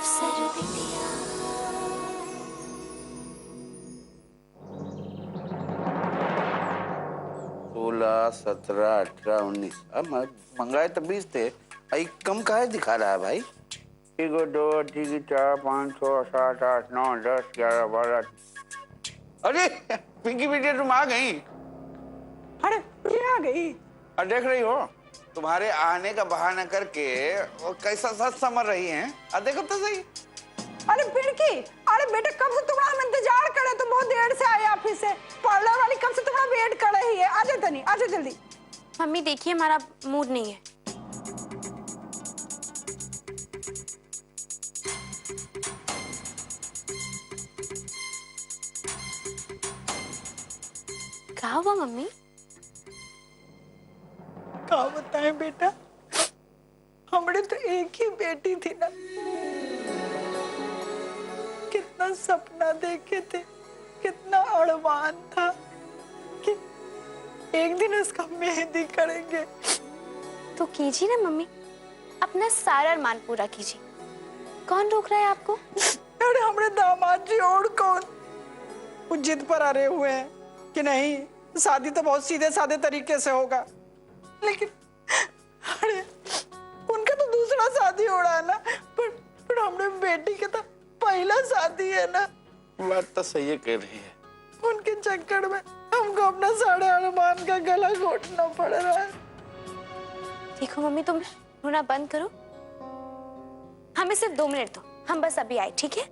अफसर बिटिया। 16, 17, 18, 19 अब मंगाए तो 20 थे। भाई कम काहे दिखा रहा है भाई? 1 2 3 4 5 6 7 8 9 10 11 12। अरे पिंकी बेटी तुम आ गई? अरे ये आ गई। और देख रही हो तुम्हारे आने का बहाना करके वो कैसा सच समझ रही हैं? देखो तो सही। अरे पिंकी, अरे बेटा कब से तुम्हारा हम इंतजार करे, तुम बहुत देर से आए ऑफिस से। पार्लर वाली कब से तुम्हारा वेट कर रही है। आजा तनी, आजा जल्दी। मम्मी देखिए हमारा मूड नहीं है। क्या हुआ मम्मी? क्या बताएं बेटा, हमने तो एक ही बेटी थी ना, कितना सपना देखे थे, कितना अरमान था कि एक दिन उसका मेहंदी करेंगे। तो कीजिए ना मम्मी, अपना सारा अरमान पूरा कीजिए। कौन रोक रहा है आपको? अरे हमारे दामाद जी और कौन, वो जिद पर अड़े हुए हैं कि नहीं शादी तो बहुत सीधे साधे तरीके से होगा, लेकिन अरे उनका तो दूसरा शादी हो रहा है ना, पर हमने बेटी के तो पहला शादी है ना। बात तो सही कह रही है। उनके चक्कर में हमको अपना सारे अरमान का गला घोटना पड़ रहा है। देखो मम्मी तुम रोना बंद करो, हमें सिर्फ 2 मिनट दो, हम बस अभी आए, ठीक है?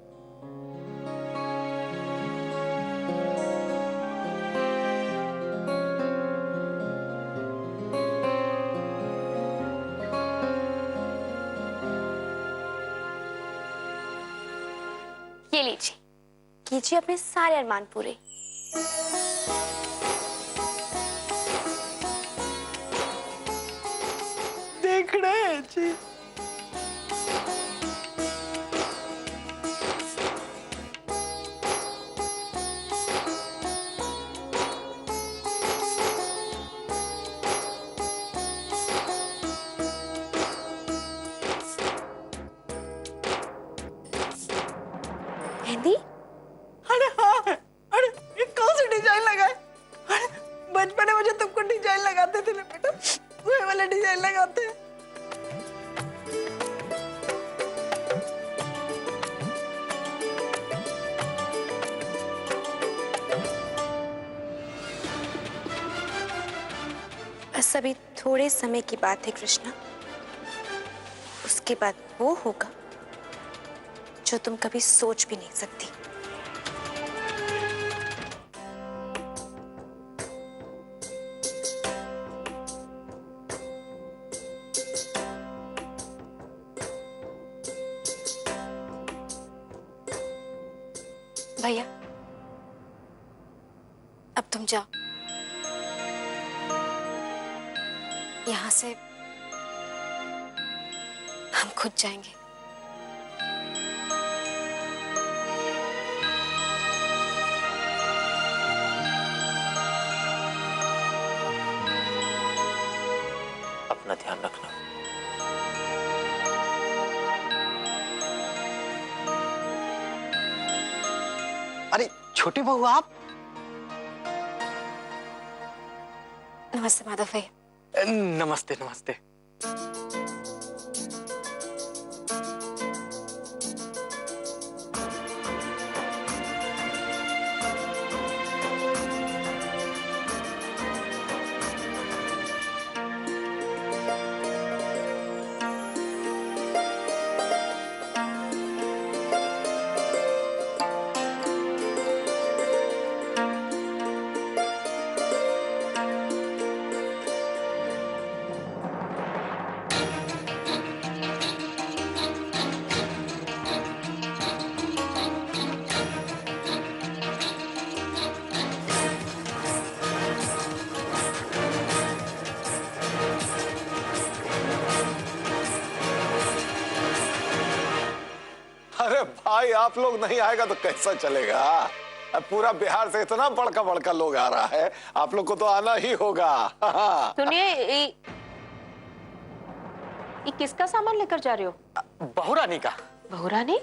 ये लीजिए, कीजिए अपने सारे अरमान पूरे। देख रहे हैं जी, मेहंदी? अरे हाँ, अरे ये कौन सी डिजाइन लगाए? अरे बचपन में मुझे तुमको डिजाइन लगाते थे ना बेटा, वही वाला डिजाइन लगाते हैं। बस अभी थोड़े समय की बात है कृष्णा, उसके बाद वो होगा जो तुम कभी सोच भी नहीं सकती। भैया अब तुम जाओ, यहाँ से हम खुद जाएंगे। अपना ध्यान रखना। अरे छोटी बहू आप। नमस्ते माधव भैया। नमस्ते नमस्ते। अरे भाई आप लोग नहीं आएगा तो कैसा चलेगा? अब पूरा बिहार से इतना बड़का बड़का लोग आ रहा है, आप लोग को तो आना ही होगा। सुनिए, ये किसका सामान लेकर जा रहे हो? बहुरानी का। बहू रानी,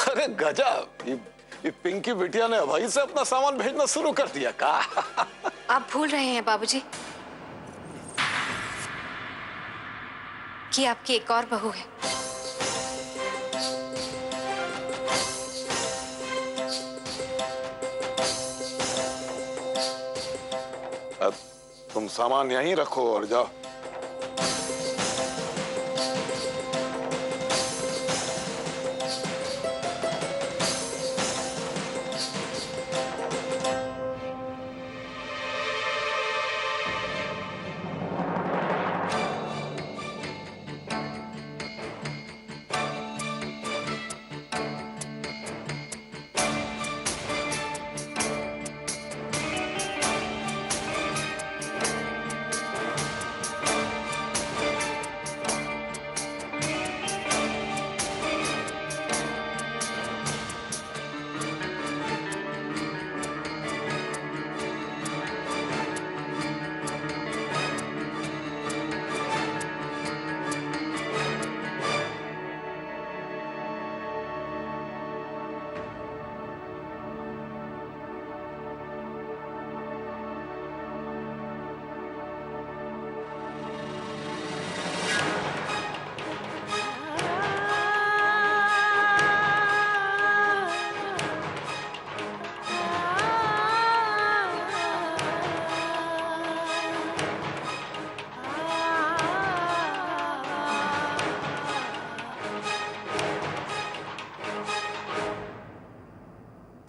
अरे गजब, ये पिंकी बिटिया ने अभई से अपना सामान भेजना शुरू कर दिया का? आप भूल रहे हैं बाबूजी कि आपकी एक और बहू है। अब तुम सामान यहीं रखो और जाओ।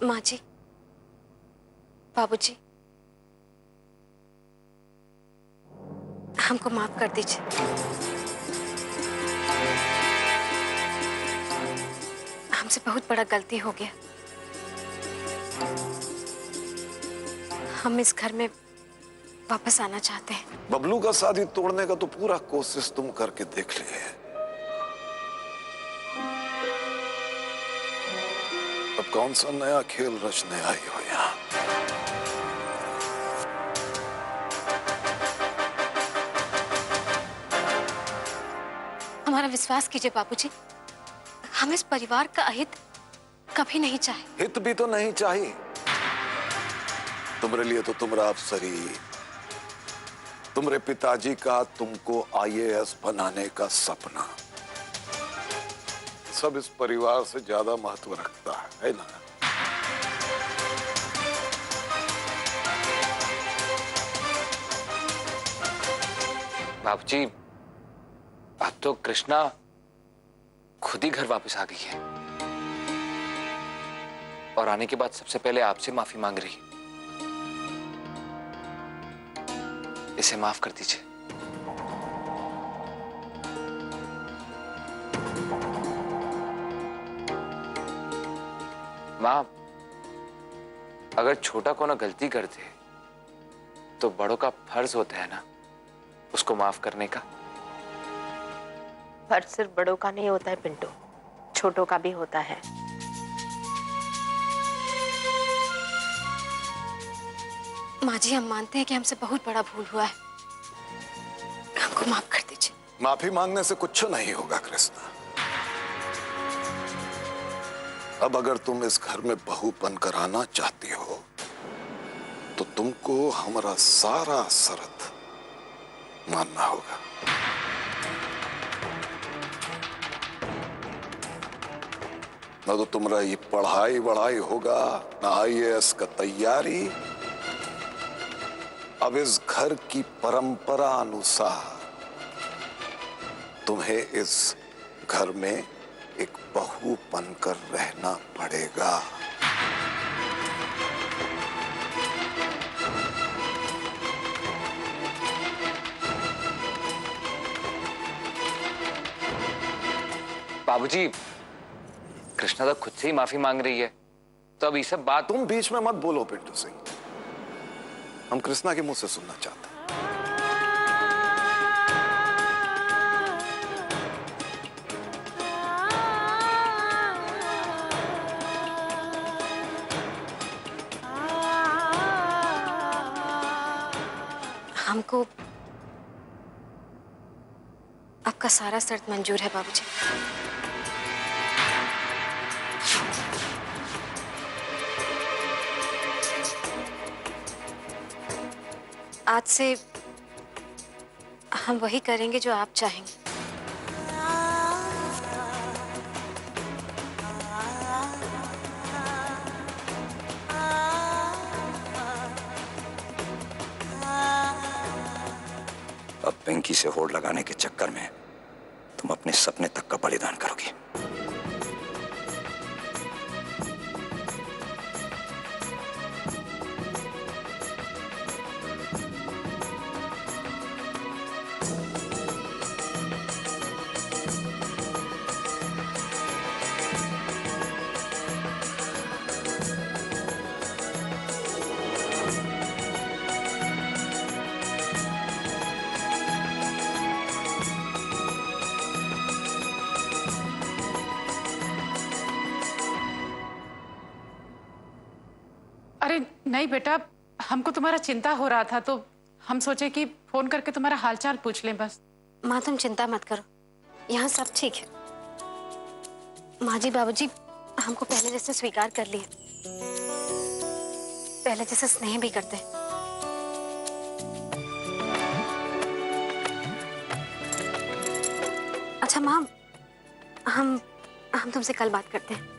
माँ जी, बाबूजी, हमको माफ कर दीजिए। हमसे बहुत बड़ा गलती हो गया। हम इस घर में वापस आना चाहते हैं। बबलू का शादी तोड़ने का तो पूरा कोशिश तुम करके देख लिए है। अब कौन सा नया खेल रचने आई हो यहाँ? हमारा विश्वास कीजिए बाबूजी, हम इस परिवार का अहित कभी नहीं चाहे। हित भी तो नहीं चाहिए तुम्हारे लिए। तो तुम्हारा अफसरी, तुम्हारे पिताजी का तुमको आईएएस बनाने का सपना सब इस परिवार से ज्यादा महत्व रखता है ना? बाबूजी, अब तो कृष्णा खुद ही घर वापस आ गई है और आने के बाद सबसे पहले आपसे माफी मांग रही है। इसे माफ कर दीजिए। मां, अगर छोटा कोनो गलती करते तो बड़ों का फर्ज होता है ना उसको माफ करने का। फर्ज सिर्फ बड़ों का नहीं होता है पिंटू, छोटों का भी होता है। माँ जी, हम मानते हैं कि हमसे बहुत बड़ा भूल हुआ है, हमको माफ कर दीजिए। माफी मांगने से कुछ नहीं होगा कृष्णा। अब अगर तुम इस घर में बहू बनकर आना चाहती हो तो तुमको हमारा सारा शर्त मानना होगा। ना तो तुम्हारा ये पढ़ाई वढ़ाई होगा, ना आईएएस का तैयारी। अब इस घर की परंपरा अनुसार तुम्हें इस घर में एक बहू बनकर रहना पड़ेगा। बाबूजी, कृष्णा तो खुद से ही माफी मांग रही है, तो अब ये सब बात। तुम बीच में मत बोलो पिंटू सिंह, हम कृष्णा के मुंह से सुनना चाहते हैं। हमको आपका सारा शर्त मंजूर है बाबूजी। आज से हम वही करेंगे जो आप चाहेंगे। अब पिंकी से होड़ लगाने के चक्कर में तुम अपने सपने तक का बलिदान करोगी। अरे नहीं बेटा, हमको तुम्हारा चिंता हो रहा था तो हम सोचे कि फोन करके तुम्हारा हालचाल पूछ लें बस। माँ तुम चिंता मत करो, यहाँ सब ठीक है। माँ जी बाबूजी हमको पहले जैसे स्वीकार कर लिए, पहले जैसे स्नेह भी करते हैं। अच्छा माँ, हम तुमसे कल बात करते हैं।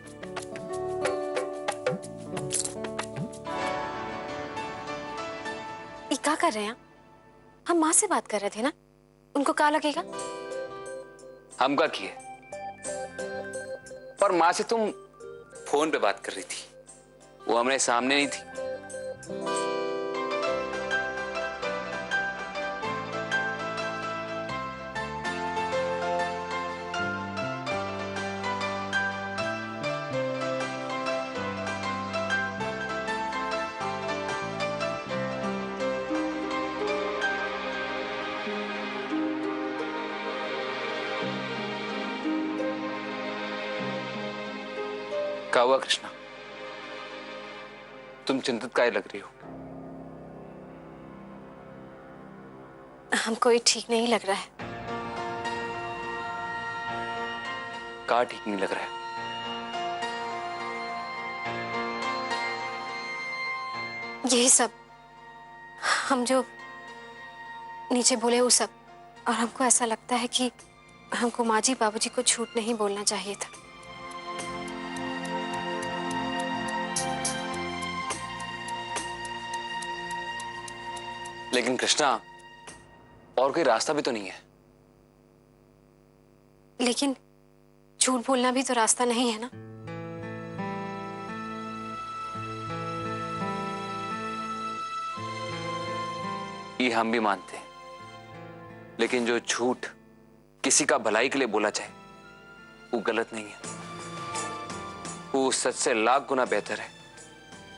ये क्या कर रहे हैं? हम माँ से बात कर रहे थे ना, उनको क्या लगेगा? हम क्या किए? पर माँ से तुम फोन पे बात कर रही थी, वो हमारे सामने नहीं थी। क्या हुआ कृष्णा? तुम चिंतित काहे लग रही हो? हमको ये ठीक नहीं लग रहा है। क्या ठीक नहीं लग रहा है? यही सब, हम जो नीचे बोले वो सब, और हमको ऐसा लगता है कि हमको माँ जी बाबूजी को झूठ नहीं बोलना चाहिए था। लेकिन कृष्णा, और कोई रास्ता भी तो नहीं है। लेकिन झूठ बोलना भी तो रास्ता नहीं है ना। ये हम भी मानते हैं, लेकिन जो झूठ किसी का भलाई के लिए बोला जाए वो गलत नहीं है। वो सच से लाख गुना बेहतर है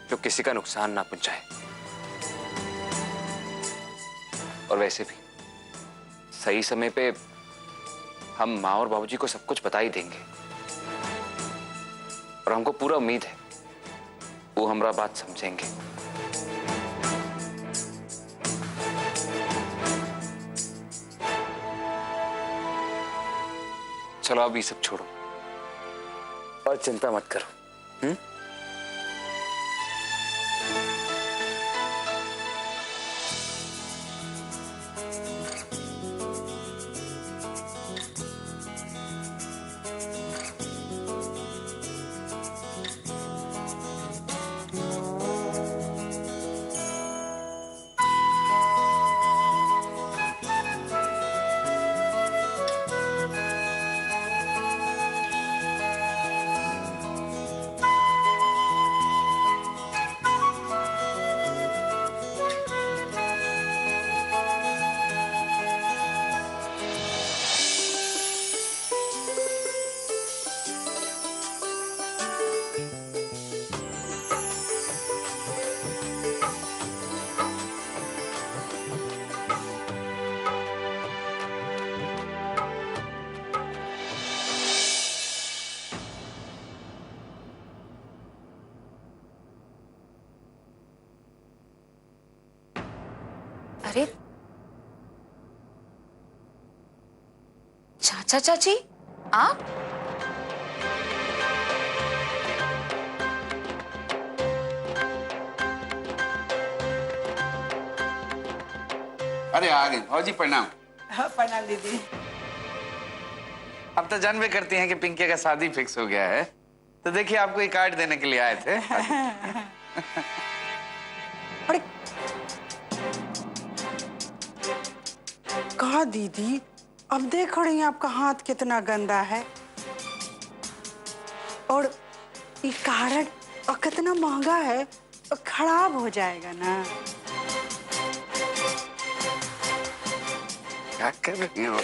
जो किसी का नुकसान ना पहुंचाए। और वैसे भी सही समय पे हम माँ और बाबूजी को सब कुछ बता ही देंगे, और हमको पूरा उम्मीद है वो हमारा बात समझेंगे। चलो अब ये सब छोड़ो और चिंता मत करो। अरे अच्छा चाची, आप? अरे आ गए भौजी, प्रणाम। हाँ, प्रणाम दीदी। अब तो जानबे करती हैं कि पिंकी का शादी फिक्स हो गया है, तो देखिए आपको एक कार्ड देने के लिए आए थे। अरे कहा दीदी, अब देख रही हैं आपका हाथ कितना गंदा है, और ये कार्ड और कितना महंगा है, और खराब हो जाएगा ना। क्या कर रही हो?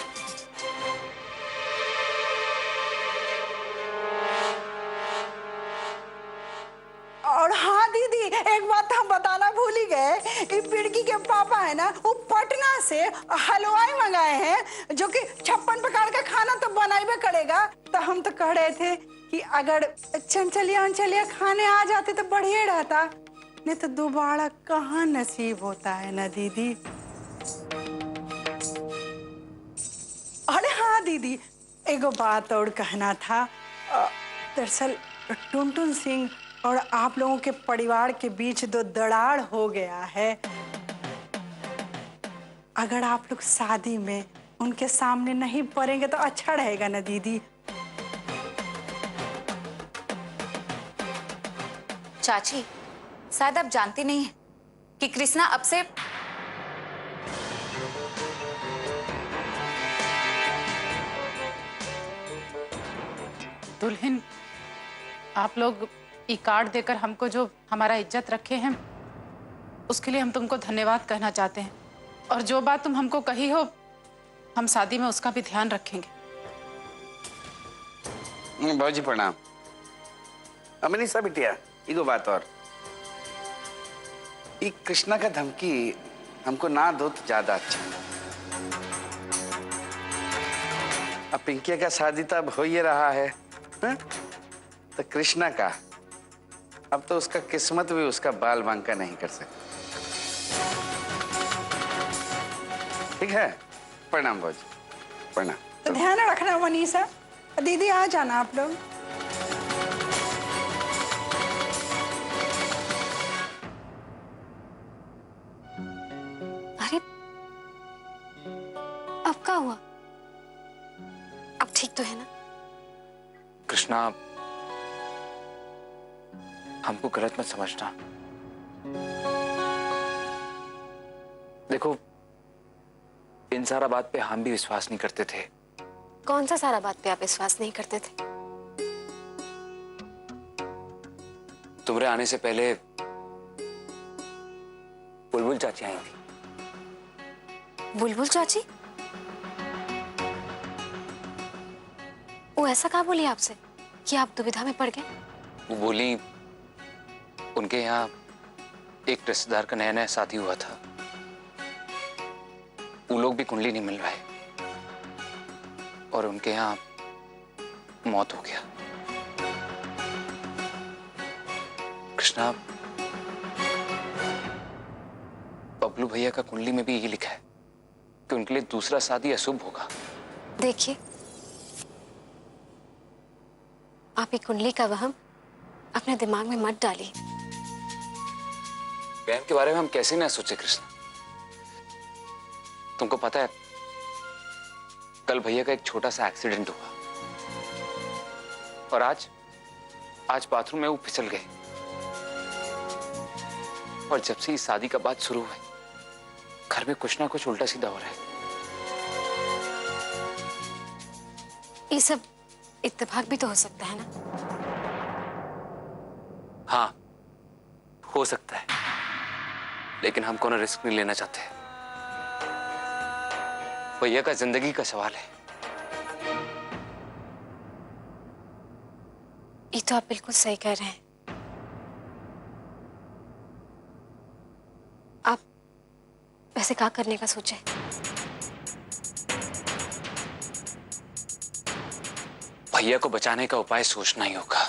और हाँ दीदी, एक बात हम बताना भूल ही गए, ये पिड़की के पापा है ना, वो पटना से हलवाई मंगाए हैं, जो कि 56 प्रकार का खाना तो बनाइबे करेगा। तो हम तो कह रहे थे कि अगर चंचलिया खाने आ जाते तो बढ़िया रहता, नहीं तो दोबारा कहाँ नसीब होता है ना दीदी। अरे हाँ दीदी, एगो बात और कहना था। दरअसल टुनटुन सिंह और आप लोगों के परिवार के बीच दो दरार हो गया है। अगर आप लोग शादी में उनके सामने नहीं पड़ेंगे तो अच्छा रहेगा ना दीदी। चाची, शायद आप जानती नहीं हैं कि कृष्णा अब से दुल्हन, आप लोग ई कार्ड देकर हमको जो हमारा इज्जत रखे हैं, उसके लिए हम तुमको धन्यवाद कहना चाहते हैं। और जो बात तुम हमको कही हो, हम शादी में उसका भी ध्यान रखेंगे। भौजी प्रणाम। अमनीसा बिटिया, एगो बात और, ये कृष्णा का धमकी हमको ना दो तो ज्यादा अच्छा। अब पिंकी का शादी तो अब हो ही रहा है, हा? तो कृष्णा का अब तो उसका किस्मत भी उसका बाल बांका नहीं कर सकता। ठीक है, प्रणाम भौजी, प्रणाम। तो ध्यान रखना मनीषा, दीदी आ जाना आप लोग। अरे अब क्या हुआ? अब ठीक तो है ना? कृष्णा, हमको गलत मत समझना। देखो, इन सारा बात पे हम भी विश्वास नहीं करते थे। कौन सा सारा बात पे आप विश्वास नहीं करते थे? तुम्हारे आने से पहले बुलबुल चाची आई थी। बुलबुल चाची? वो ऐसा कहा बोली आपसे कि आप दुविधा में पड़ गए? वो बोली उनके यहाँ एक रिश्तेदार का नया नया शादी हुआ था, वो लोग भी कुंडली नहीं मिल रहा है, और उनके यहाँ मौत हो गया। कृष्णा, बबलू भैया का कुंडली में भी यही लिखा है कि उनके लिए दूसरा शादी अशुभ होगा। देखिए, आप ये कुंडली का वहम अपने दिमाग में मत डालिए। बहन के बारे में हम कैसे ना सोचे कृष्णा। तुमको पता है, कल भैया का एक छोटा सा एक्सीडेंट हुआ, और आज बाथरूम में वो फिसल गए, और जब से इस शादी का बात शुरू हुआ, घर में कुछ ना कुछ उल्टा सीधा हो रहा है। ये सब इत्तेफाक भी तो हो सकता है ना? हाँ, हो सकता है, लेकिन हम कोनो रिस्क नहीं लेना चाहते। भैया का जिंदगी का सवाल है। ये तो आप बिल्कुल सही कह रहे हैं। आप वैसे क्या करने का सोचे? भैया को बचाने का उपाय सोचना ही होगा।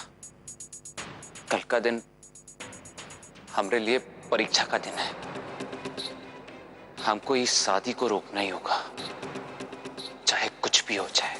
कल का दिन हमारे लिए परीक्षा का दिन है। हमको इस शादी को रोकना ही होगा, चाहे कुछ भी हो जाए।